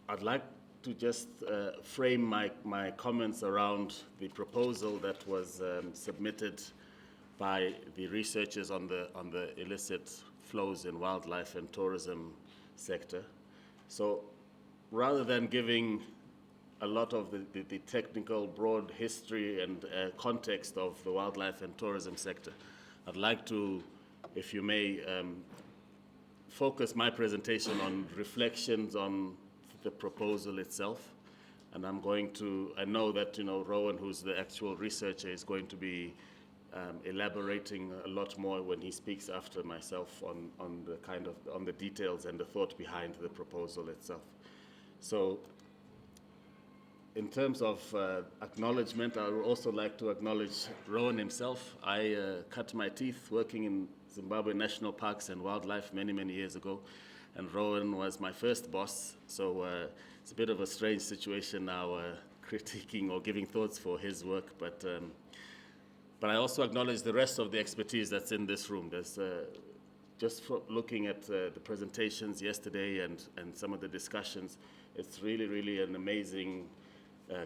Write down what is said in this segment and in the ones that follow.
I'd like to just frame my comments around the proposal that was submitted by the researchers on the illicit flows in wildlife and tourism sector. So rather than giving a lot of the technical broad history and context of the wildlife and tourism sector, I'd like to, if you may, focus my presentation on reflections on the proposal itself. And I'm going to, I know that, Rowan, who's the actual researcher, is going to be elaborating a lot more when he speaks after myself on the details and the thought behind the proposal itself. So in terms of acknowledgement, I would also like to acknowledge Rowan himself. I cut my teeth working in Zimbabwe National Parks and Wildlife many, many years ago, and Rowan was my first boss, so it's a bit of a strange situation now, critiquing or giving thoughts for his work, but I also acknowledge the rest of the expertise that's in this room. There's just looking at the presentations yesterday and some of the discussions, it's really, really an amazing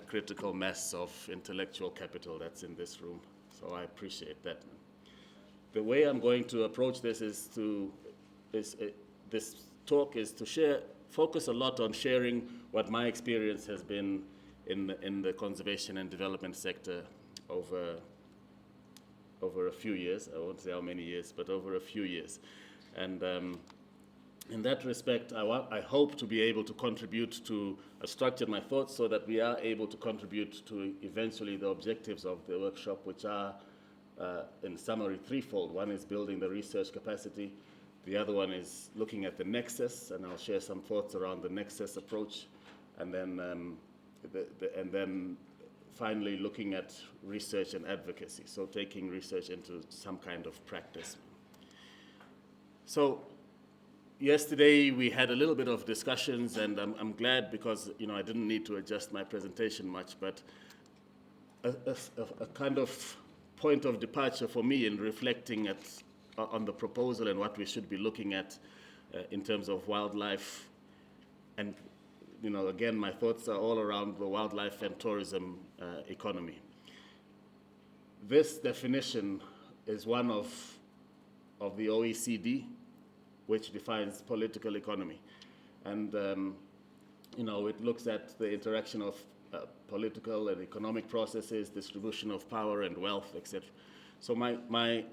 critical mass of intellectual capital that's in this room. So I appreciate that. The way I'm going to approach this this talk is to focus a lot on sharing what my experience has been in the conservation and development sector over a few years. I won't say how many years, but over a few years. And in that respect, I hope to be able to contribute to structure my thoughts so that we are able to contribute to eventually the objectives of the workshop, which are, in summary, threefold. One is building the research capacity. The other one is looking at the nexus, and I'll share some thoughts around the nexus approach. And then finally looking at research and advocacy, so taking research into some kind of practice. So yesterday we had a little bit of discussions, and I'm glad because I didn't need to adjust my presentation much, but a kind of point of departure for me in reflecting on the proposal and what we should be looking at in terms of wildlife. And again, my thoughts are all around the wildlife and tourism economy. This definition is one of the OECD, which defines political economy. And it looks at the interaction of political and economic processes, distribution of power and wealth, etc. So my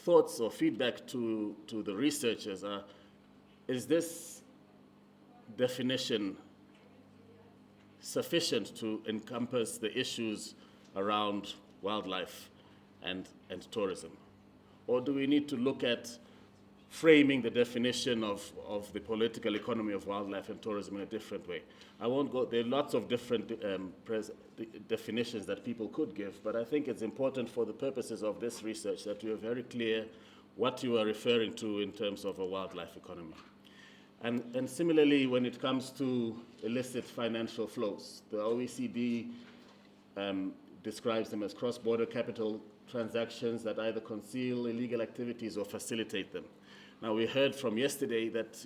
thoughts or feedback to the researchers are, is this definition sufficient to encompass the issues around wildlife and tourism? Or do we need to look at framing the definition of the political economy of wildlife and tourism in a different way? I won't go, there are lots of different definitions that people could give, but I think it's important for the purposes of this research that you are very clear what you are referring to in terms of a wildlife economy. And similarly, when it comes to illicit financial flows, the OECD describes them as cross-border capital transactions that either conceal illegal activities or facilitate them. Now, we heard from yesterday that,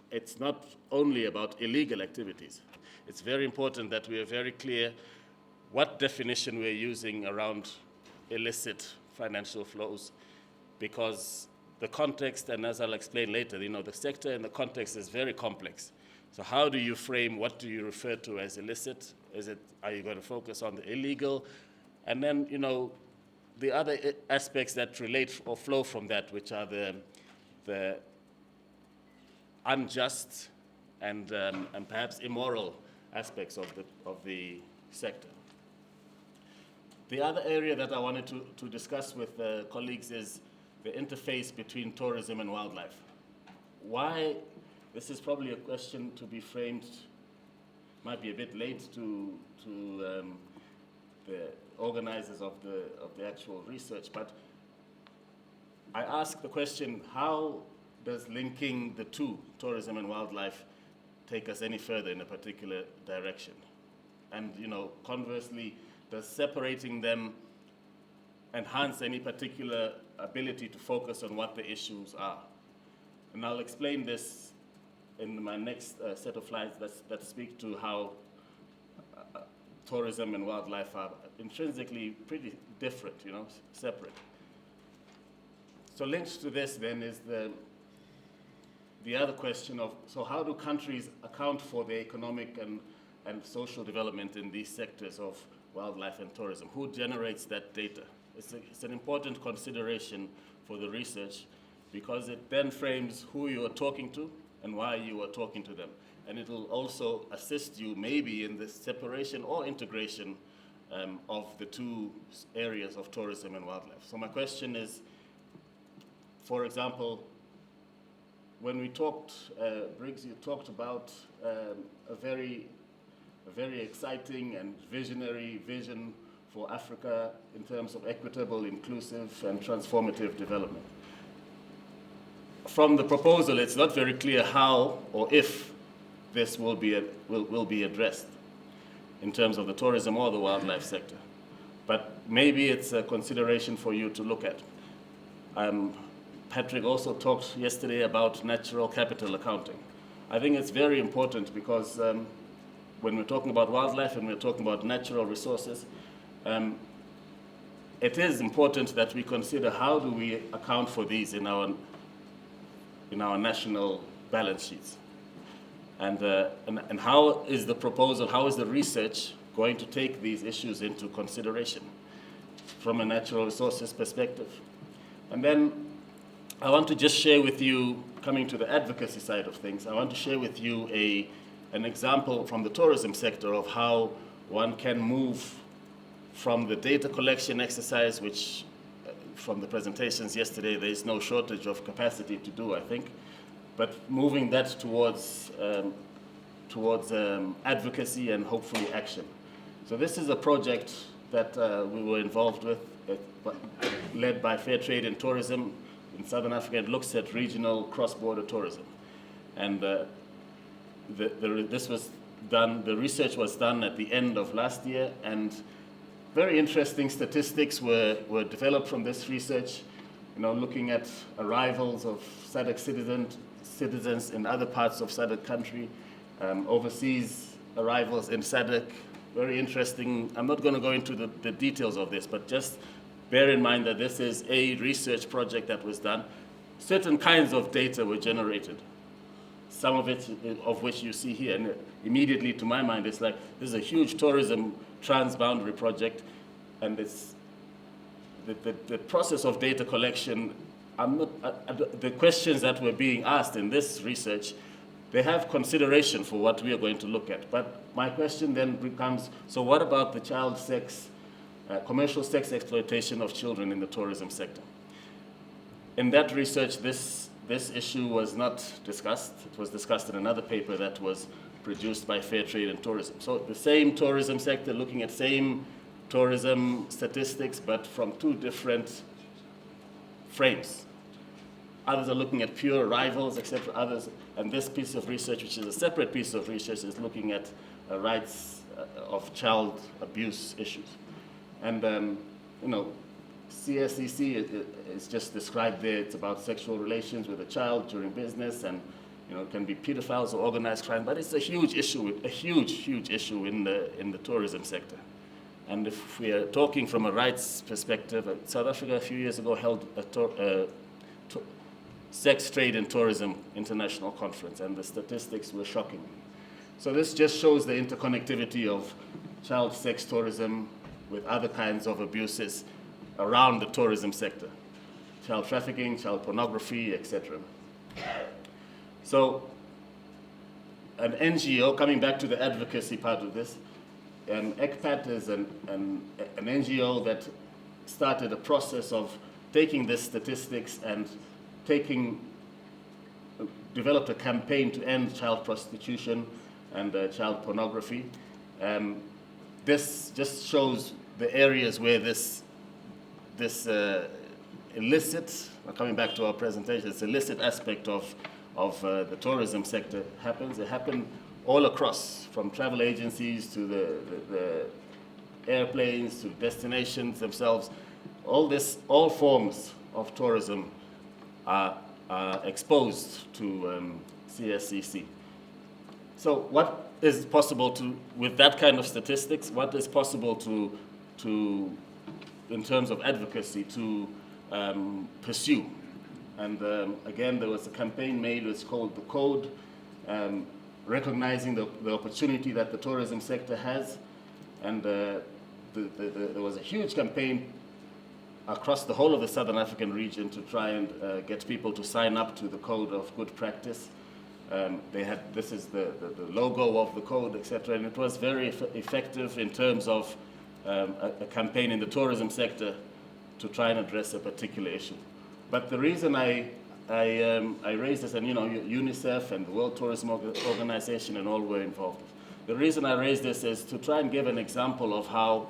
it's not only about illegal activities. It's very important that we are very clear what definition we're using around illicit financial flows, because the context, and as I'll explain later, the sector and the context is very complex. So how do you frame, what do you refer to as illicit? Are you going to focus on the illegal? And then, the other aspects that relate or flow from that, which are the unjust and perhaps immoral aspects of the sector. The other area that I wanted to discuss with colleagues is the interface between tourism and wildlife. Why? This is probably a question to be framed, might be a bit late to the organizers of the actual research, but I ask the question, how does linking the two, tourism and wildlife, take us any further in a particular direction? And conversely, does separating them enhance any particular ability to focus on what the issues are? And I'll explain this in my next set of slides that speak to how tourism and wildlife are intrinsically pretty different, separate. So linked to this then is the other question of, so how do countries account for the economic and social development in these sectors of wildlife and tourism? Who generates that data? It's an important consideration for the research because it then frames who you are talking to and why you are talking to them. And it will also assist you maybe in the separation or integration of the two areas of tourism and wildlife. So my question is, for example, when we talked, Briggs, you talked about a very exciting and visionary vision for Africa in terms of equitable, inclusive, and transformative development. From the proposal, it's not very clear how or if this will be addressed in terms of the tourism or the wildlife sector. But maybe it's a consideration for you to look at. Patrick also talked yesterday about natural capital accounting. I think it's very important because when we're talking about wildlife and we're talking about natural resources, it is important that we consider how do we account for these in our national balance sheets. And how is the proposal, how is the research going to take these issues into consideration from a natural resources perspective? And then I want to just share with you, coming to the advocacy side of things, I want to share with you an example from the tourism sector of how one can move from the data collection exercise, which from the presentations yesterday, there is no shortage of capacity to do, I think, but moving that towards advocacy and hopefully action. So this is a project that we were involved with, led by Fair Trade and Tourism in Southern Africa. It looks at regional cross-border tourism. And this was done, the research was done at the end of last year, and very interesting statistics were developed from this research, looking at arrivals of SADC citizens in other parts of SADC country, overseas arrivals in SADC. Very interesting. I'm not going to go into the details of this, but just bear in mind that this is a research project that was done. Certain kinds of data were generated, some of it of which you see here. And immediately to my mind, it's like, this is a huge tourism transboundary project, and it's the process of data collection. The questions that were being asked in this research, they have consideration for what we are going to look at. But my question then becomes, so what about the child sex, commercial sex exploitation of children in the tourism sector? In that research, this issue was not discussed. It was discussed in another paper that was produced by Fair Trade and Tourism. So the same tourism sector, looking at same tourism statistics, but from two different frames. Others are looking at pure arrivals, etc. Others, and this piece of research, which is a separate piece of research, is looking at rights of child abuse issues. And CSEC is just described there. It's about sexual relations with a child during business, and it can be pedophiles or organized crime. But it's a huge issue, a huge issue in the tourism sector. And if we are talking from a rights perspective, South Africa a few years ago held a sex trade and tourism international conference, and the statistics were shocking. So this just shows the interconnectivity of child sex tourism with other kinds of abuses around the tourism sector, child trafficking, child pornography, etc. So an NGO, coming back to the advocacy part of this, ECPAT is an NGO that started a process of taking these statistics and developed a campaign to end child prostitution and child pornography. This just shows the areas where this illicit, coming back to our presentation, this illicit aspect of the tourism sector happens. It happened all across, from travel agencies to the airplanes to destinations themselves. All forms of tourism are exposed to CSCC. So what is possible to, with that kind of statistics, what is possible to in terms of advocacy, to pursue? And again, there was a campaign made, it's called The Code, recognizing the opportunity that the tourism sector has. And there was a huge campaign across the whole of the Southern African region to try and get people to sign up to the Code of Good Practice. This is the logo of the code, etc. And it was very effective in terms of a campaign in the tourism sector to try and address a particular issue. But the reason I raised this, and UNICEF and the World Tourism Organization and all were involved. The reason I raised this is to try and give an example of how,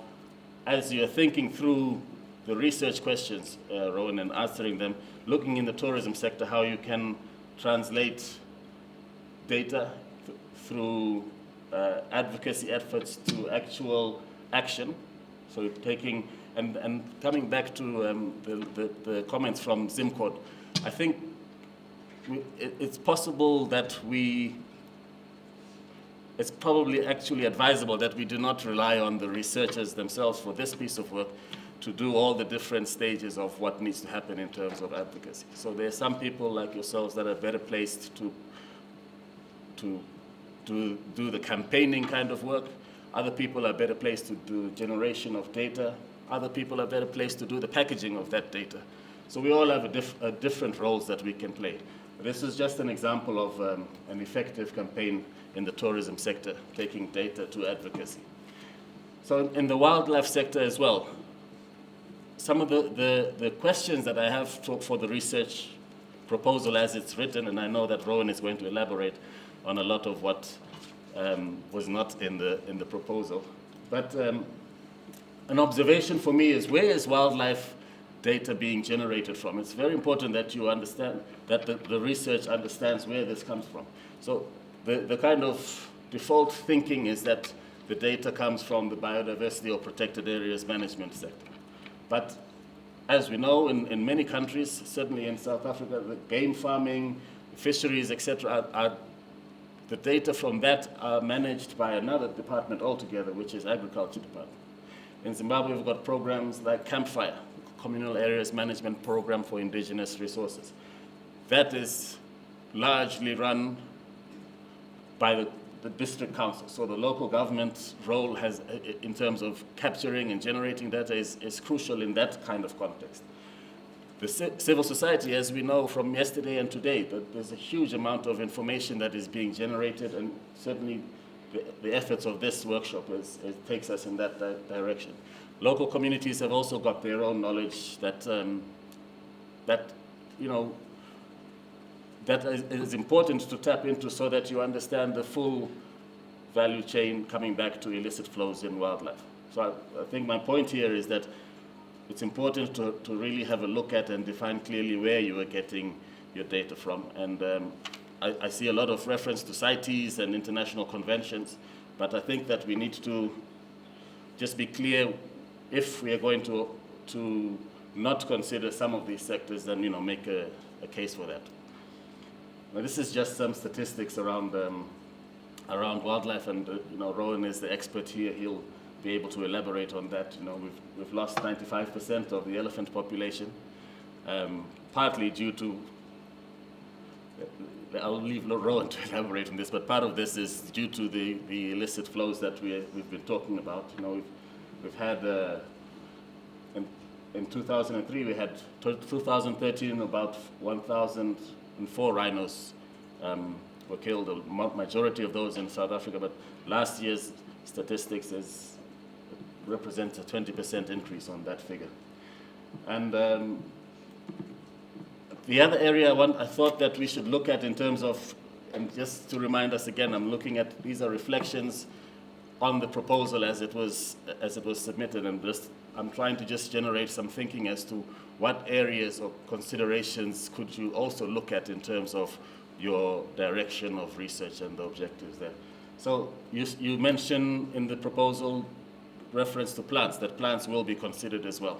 as you're thinking through the research questions, Rowan, and answering them, looking in the tourism sector, how you can translate data through advocacy efforts to actual action. So taking, and coming back to the comments from Zimcod, I think it's possible that it's probably actually advisable that we do not rely on the researchers themselves for this piece of work to do all the different stages of what needs to happen in terms of advocacy. So there are some people like yourselves that are better placed to do the campaigning kind of work. Other people are better placed to do generation of data. Other people are better placed to do the packaging of that data. So we all have different roles that we can play. This is just an example of an effective campaign in the tourism sector, taking data to advocacy. So in the wildlife sector as well, some of the questions that I have for the research proposal as it's written, and I know that Rowan is going to elaborate on a lot of what was not in the proposal. But an observation for me is, where is wildlife data being generated from? It's very important that you understand, that the research understands where this comes from. So the kind of default thinking is that the data comes from the biodiversity or protected areas management sector. But as we know, in many countries, certainly in South Africa, the game farming, fisheries, etc., the data from that are managed by another department altogether, which is agriculture department. In Zimbabwe, we've got programs like Campfire, Communal Areas Management Program for Indigenous Resources. That is largely run by the district council. So the local government role has, in terms of capturing and generating data, is crucial in that kind of context. The civil society, as we know from yesterday and today, that there's a huge amount of information that is being generated, and certainly the efforts of this workshop takes us in that direction. Local communities have also got their own knowledge that is important to tap into, so that you understand the full value chain coming back to illicit flows in wildlife. So I think my point here is that it's important to really have a look at and define clearly where you are getting your data from. And I see a lot of reference to CITES and international conventions, but I think that we need to just be clear, if we are going to not consider some of these sectors, then make a case for that. Now, this is just some statistics around wildlife, and Rowan is the expert here. He'll be able to elaborate on that. We've lost 95% of the elephant population, partly due to, I'll leave Rowan to elaborate on this, but part of this is due to the illicit flows that we've been talking about. We've had, in 2003, we had 2013, about 1,004 rhinos were killed, the majority of those in South Africa, but last year's statistics represents a 20% increase on that figure. And the other area I thought that we should look at in terms of, and just to remind us again, I'm looking at, these are reflections on the proposal as it was submitted, and I'm trying to just generate some thinking as to what areas or considerations could you also look at in terms of your direction of research and the objectives there. So you mentioned in the proposal reference to plants, that plants will be considered as well,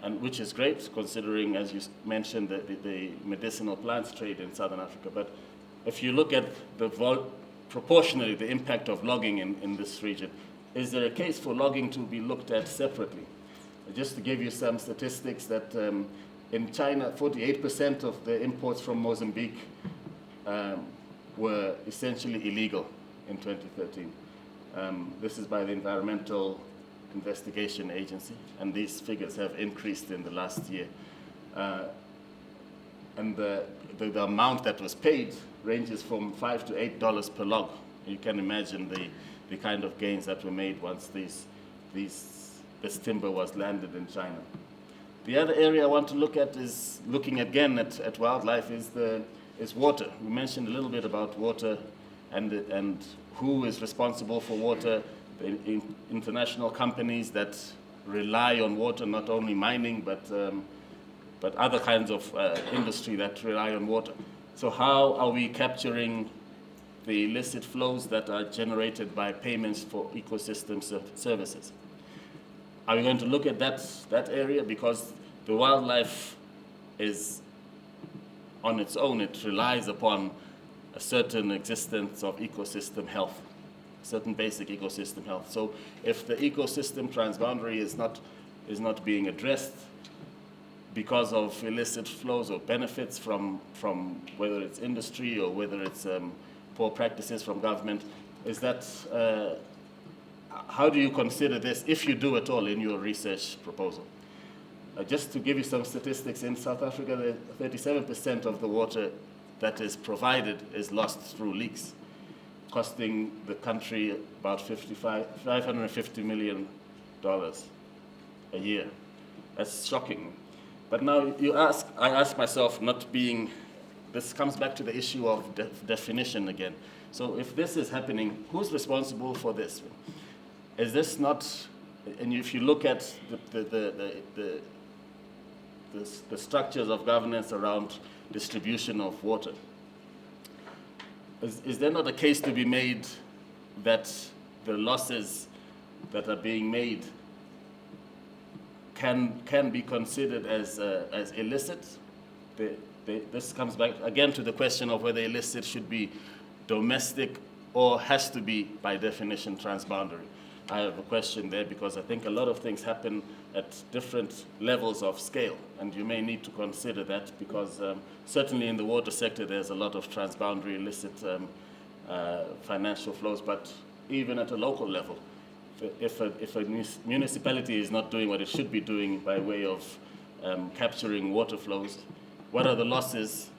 and which is great, considering, as you mentioned, the medicinal plants trade in Southern Africa. But if you look at proportionally the impact of logging in this region, is there a case for logging to be looked at separately? Just to give you some statistics that in China, 48% of the imports from Mozambique were essentially illegal in 2013. This is by the Environmental Investigation Agency, and these figures have increased in the last year. And the amount that was paid ranges from $5 to $8 per log. You can imagine the kind of gains that were made once this timber was landed in China. The other area I want to look at is looking again at wildlife is water. We mentioned a little bit about water and who is responsible for water, the international companies that rely on water, not only mining, but other kinds of industry that rely on water. So how are we capturing the illicit flows that are generated by payments for ecosystem services? Are we going to look at that area? Because the wildlife is on its own, it relies upon a certain existence of ecosystem health, certain basic ecosystem health. So if the ecosystem transboundary is not being addressed because of illicit flows or benefits from whether it's industry or whether it's poor practices from government, is that, how do you consider this, if you do at all, in your research proposal? Just to give you some statistics, in South Africa, 37% of the water that is provided is lost through leaks, costing the country about $550 million a year. That's shocking. But now I ask myself, this comes back to the issue of definition again. So if this is happening, who's responsible for this? Is this not, and if you look at the structures of governance around distribution of water, is there not a case to be made that the losses that are being made can be considered as illicit? This comes back again to the question of whether illicit should be domestic or has to be, by definition, transboundary. I have a question there because I think a lot of things happen at different levels of scale, and you may need to consider that because certainly in the water sector there's a lot of transboundary illicit financial flows, but even at a local level, if a municipality is not doing what it should be doing by way of capturing water flows, what are the losses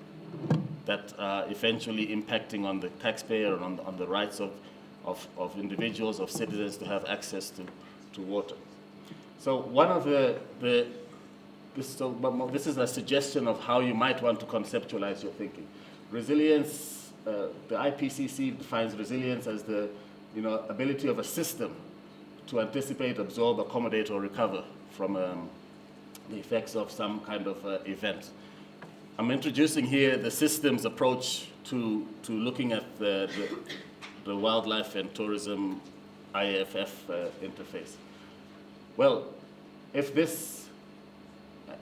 that are eventually impacting on the taxpayer and on the rights of individuals, of citizens to have access to water? So one of this is a suggestion of how you might want to conceptualize your thinking. Resilience, the IPCC defines resilience as the ability of a system to anticipate, absorb, accommodate, or recover from the effects of some kind of event. I'm introducing here the systems approach to looking at the wildlife and tourism IFF interface. Well, if this,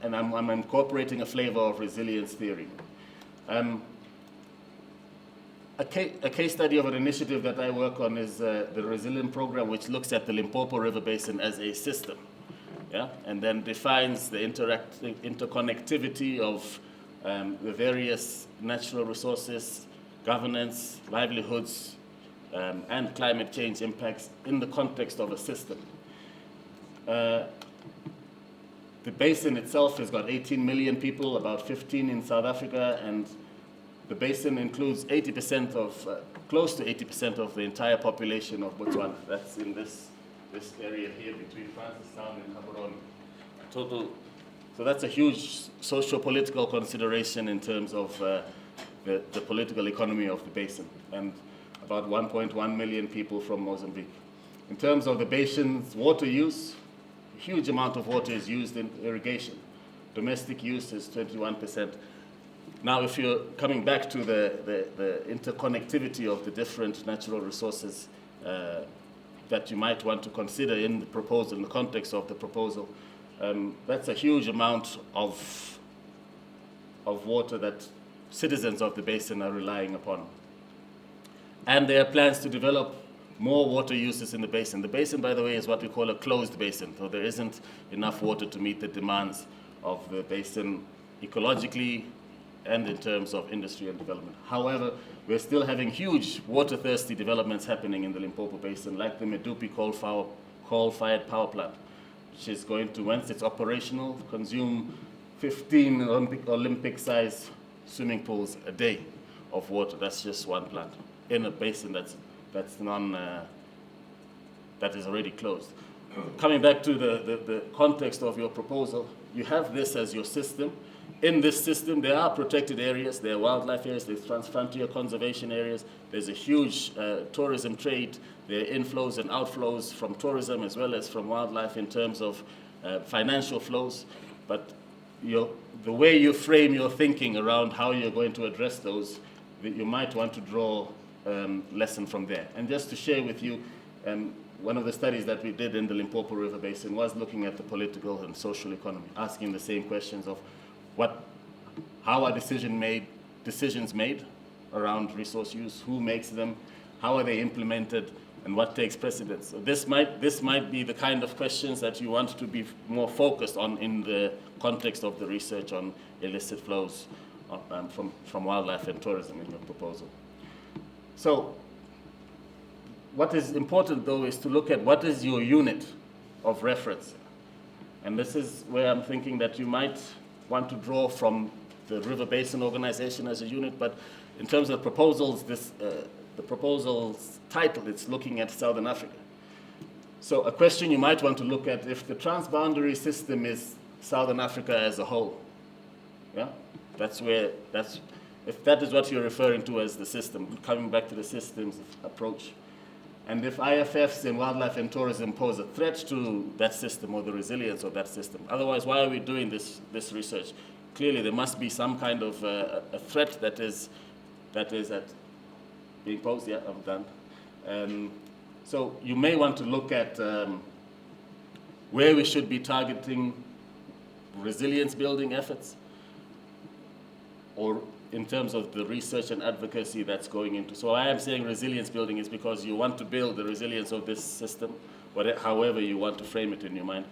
and I'm incorporating a flavor of resilience theory, a case study of an initiative that I work on is the Resilient Program, which looks at the Limpopo River Basin as a system, yeah? And then defines the interconnectivity of the various natural resources, governance, livelihoods, and climate change impacts in the context of a system. The basin itself has got 18 million people, about 15 in South Africa, and the basin includes 80% of, close to 80% of the entire population of Botswana. That's in this area here between Francistown and Gaborone. Total. So that's a huge socio-political consideration in terms of the political economy of the basin, and about 1.1 million people from Mozambique. In terms of the basin's water use, a huge amount of water is used in irrigation. Domestic use is 21%. Now, if you're coming back to the interconnectivity of the different natural resources that you might want to consider in the proposal, in the context of the proposal, that's a huge amount of water that citizens of the basin are relying upon. And there are plans to develop more water uses in the basin. The basin, by the way, is what we call a closed basin, so there isn't enough water to meet the demands of the basin ecologically and in terms of industry and development. However, we're still having huge water-thirsty developments happening in the Limpopo Basin, like the Medupi coal-fired power plant, which is going to, once it's operational, consume 15 Olympic-sized swimming pools a day of water. That's just one plant in a basin that is already closed. Coming back to the context of your proposal, you have this as your system. In this system, there are protected areas, there are wildlife areas, there's transfrontier conservation areas, there's a huge tourism trade, there are inflows and outflows from tourism as well as from wildlife in terms of financial flows. But the way you frame your thinking around how you're going to address those, you might want to draw lesson from there. And just to share with you, one of the studies that we did in the Limpopo River Basin was looking at the political and social economy, asking the same questions of how are decisions made around resource use, who makes them, how are they implemented, and what takes precedence. So this might be the kind of questions that you want to be more focused on in the context of the research on illicit flows from wildlife and tourism in your proposal. So what is important, though, is to look at what is your unit of reference. And this is where I'm thinking that you might want to draw from the River Basin Organization as a unit, but in terms of proposals, the proposal's title, it's looking at Southern Africa. So a question you might want to look at, if the transboundary system is Southern Africa as a whole, yeah? If that is what you're referring to as the system, coming back to the systems approach, and if IFFs in wildlife and tourism pose a threat to that system or the resilience of that system, otherwise why are we doing this research? Clearly there must be some kind of a threat that is at being posed. Yeah, I'm done. So you may want to look at where we should be targeting resilience building efforts, or in terms of the research and advocacy that's going into. So I am saying resilience building is because you want to build the resilience of this system, however you want to frame it in your mind,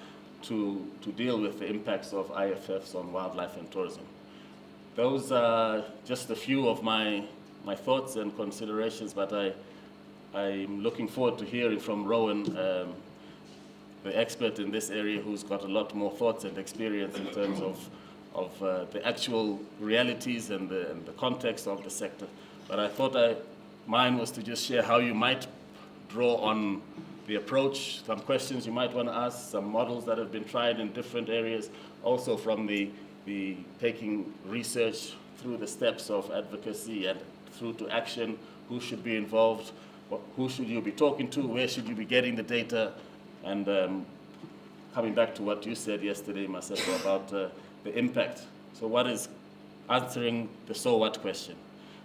to deal with the impacts of IFFs on wildlife and tourism. Those are just a few of my thoughts and considerations, but I'm looking forward to hearing from Rowan, the expert in this area, who's got a lot more thoughts and experience in terms of the actual realities and the context of the sector. But I thought mine was to just share how you might draw on the approach, some questions you might want to ask, some models that have been tried in different areas, also from the taking research through the steps of advocacy and through to action, who should be involved, who should you be talking to, where should you be getting the data, and coming back to what you said yesterday, Maseko, about the impact. So what is answering the so what question?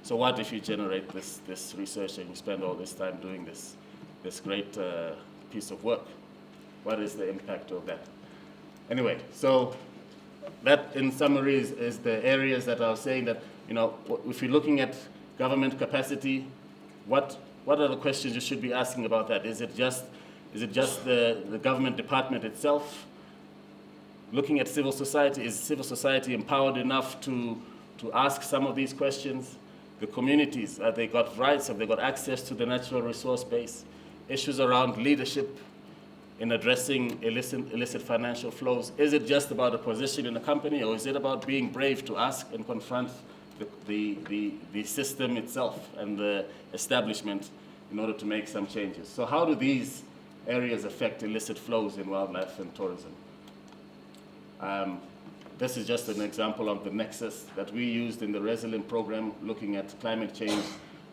So what if you generate this research and you spend all this time doing this great piece of work? What is the impact of that? Anyway, so that in summary is the areas that I was saying that, if you're looking at government capacity, what are the questions you should be asking about that? Is it just the government department itself? Looking at civil society, is civil society empowered enough to ask some of these questions? The communities, have they got rights? Have they got access to the natural resource base? Issues around leadership in addressing illicit financial flows. Is it just about a position in a company, or is it about being brave to ask and confront the system itself and the establishment in order to make some changes? So how do these areas affect illicit flows in wildlife and tourism? This is just an example of the nexus that we used in the Resilient program, looking at climate change,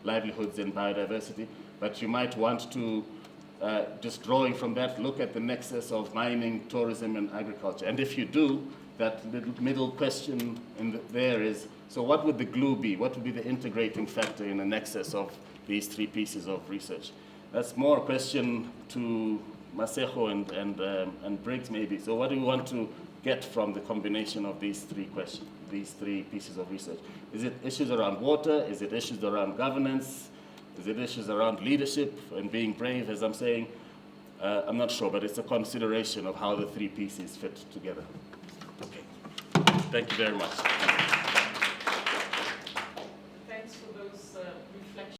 livelihoods, and biodiversity. But you might want to, just drawing from that, look at the nexus of mining, tourism, and agriculture. And if you do, that little middle question there is, so what would the glue be? What would be the integrating factor in the nexus of these three pieces of research? That's more a question to Maseko and Briggs maybe. So what do you want to get from the combination of these three questions, these three pieces of research? Is it issues around water? Is it issues around governance? Is it issues around leadership and being brave, as I'm saying? I'm not sure, but it's a consideration of how the three pieces fit together. Okay. Thank you very much.